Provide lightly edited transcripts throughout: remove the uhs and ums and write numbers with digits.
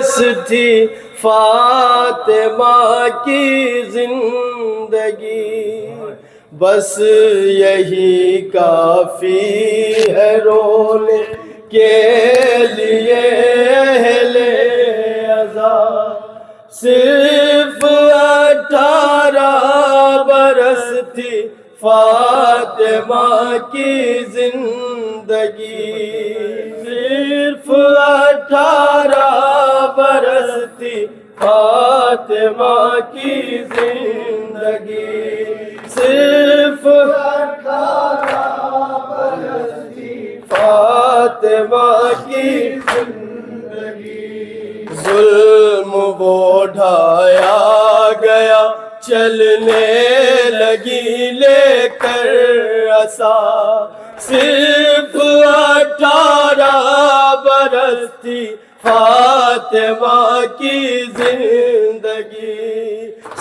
برس تھی فاطمہ کی زندگی، بس یہی کافی ہے رونے کے لیے اہل عزا۔ صرف 18 برس تھی فاطمہ کی زندگی، صرف 18 برس تھی فاطمہ کی زندگی، صرف 18 برس تھی فاطمہ کی زندگی۔ ظلم وہ ڈھایا گیا، چلنے لگی لے کر عصا، صرف 18 برس تھی فاطمہ کی زندگی،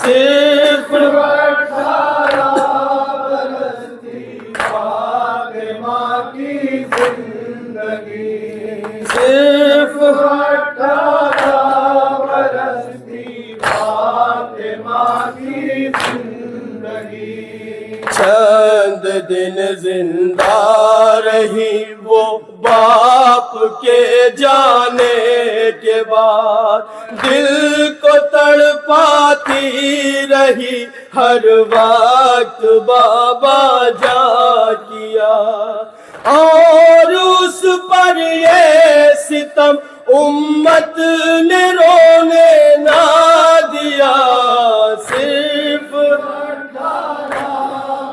صرف 18 برس تھی فاطمہ کی زندگی، صرف 18 برس تھی فاطمہ کی زندگی۔ چند دن زندہ رہی وہ باپ کے جانے کے بعد، دل کو تڑپاتی رہی ہر وقت بابا جا کیا، اور اس پر یہ ستم امت نے رونے نہ دیا، صرف 18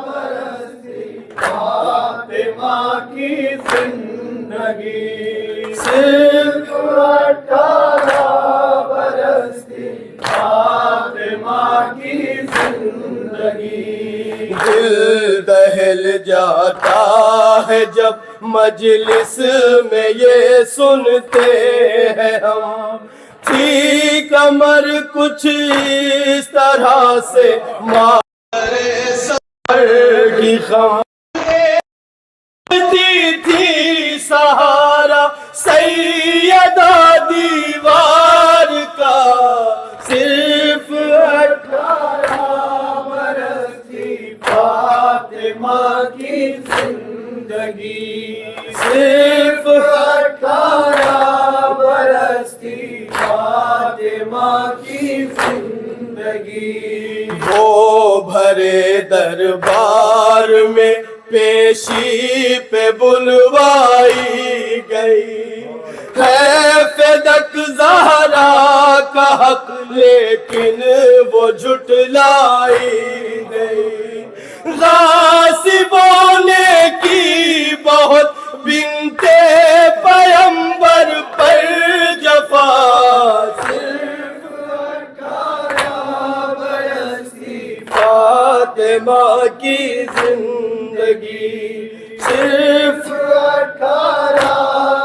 برس تھی فاطمہ کی زندگی، صرف 18 برس تھی فاطمہ کی زندگی۔ دل دہل جاتا ہے جب مجلس میں یہ سنتے ہیں ہم، تھی کمر کچھ اس طرح سے مارے سر کی خم، تھی سہارا سیدہ دیوار کا، صرف 18 برس تھی فاطمہ کی زندگی، صرف 18 برس تھی فاطمہ کی زندگی۔ وہ بھرے دربار میں پیشی پہ بلوائی گئی، ہے فدق زہرا کا حق لیکن وہ جھٹلائی گئی، غاصبوں نے کی بہت بنتے پیمبر پر جفا، صرف 18 برس تھی فاطمہ کی زندگی، صرف 18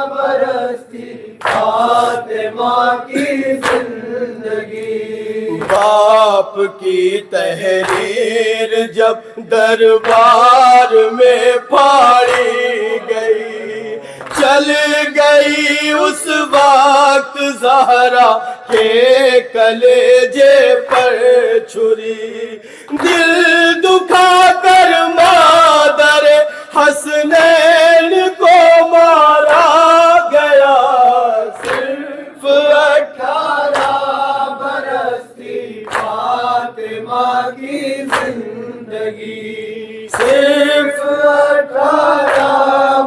برس تھی فاطمہ کی زندگی۔ باپ کی تحریر جب دربار میں پھاڑی گئی، چل گئی اس وقت زہرا کے کلیجے پر چھری، دل دکھا کر مادر حسنین کو مارا گیا، صرف 18 برس تھی فاطمہ کی زندگی، صرف 18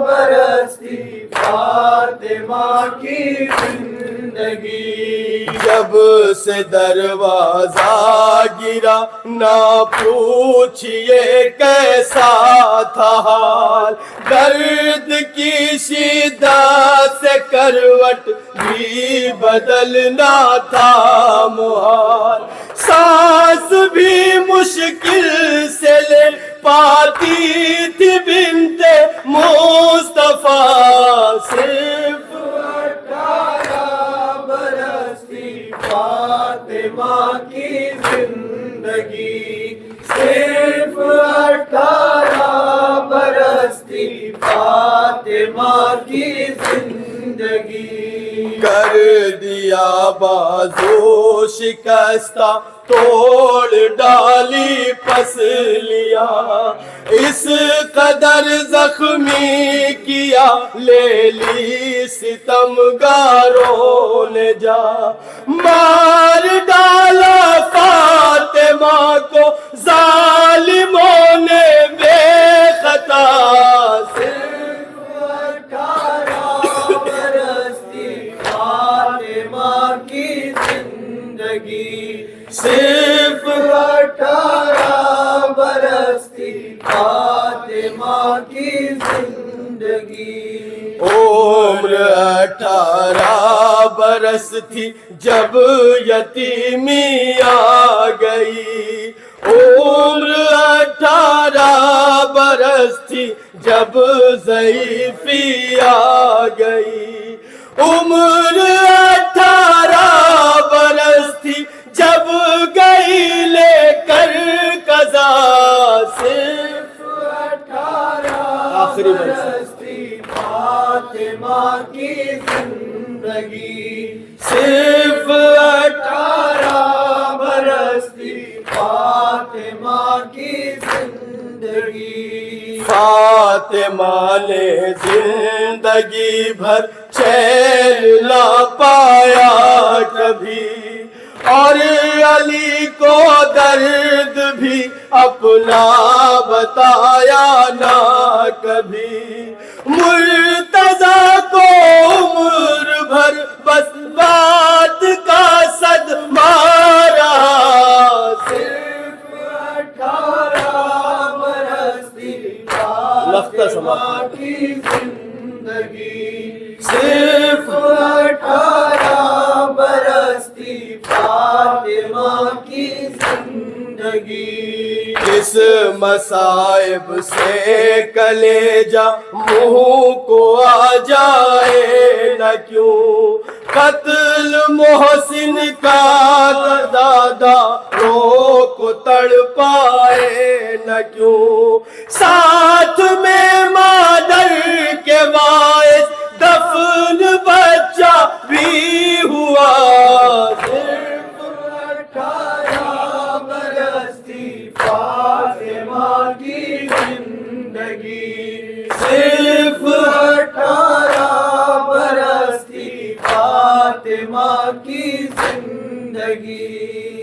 برس تھی فاطمہ کی زندگی۔ جب سے دروازہ گرا نہ پوچھئے کیسا تھا حال، درد کی شدت سے کروٹ بھی بدلنا تھا محال، سانس بھی مشکل سے لے پاتی تھی بنت مصطفیٰ، صرف 18 برس تھی فاطمہ کی زندگی، صرف 18 برس تھی فاطمہ کی زندگی۔ کر دیا بازو شکستہ توڑ ڈالی پسلیاں اس قدر زخمی کیا لے لی ستمگاروں نے جا مار ڈالا فاطمہ کو ظالموں نے بے خطا صرف 18 برس تھی فاطمہ کی زندگی صرف 18 برس تھی فاطمہ کی زندگی عمر 18 برس تھی جب یتیمی آ گئی عمر 18 برس تھی جب ضعیفی آ گئی عمر 18 برس تھی جب گئی لے کر قضا صرف 18 آخری برس تھی فاطمہ کی زندگی صرف 18 برس تھی فاطمہ کی زندگی فاطمہ نے زندگی بھر چین نہ پایا کبھی اور علی کو درد بھی اپنا بتایا نہ کبھی مرتضیٰ کو عمر بھر بس بات کا صدمہ رہا صرف 18 برس تھی فاطمہ کی زندگی صرف 18 برس تھی فاطمہ کی زندگی اس مصائب سے کلیجہ منہ کو آ جائے نہ کیوں قتل محسن کا دادا رو کو تڑ پائے نہ کیوں ساتھ میں مادر کے باعث دفن بچہ بھی ہوا صرف 18 برس تھی فاطمہ کی زندگی صرف 18 برس تھی فاطمہ کی زندگی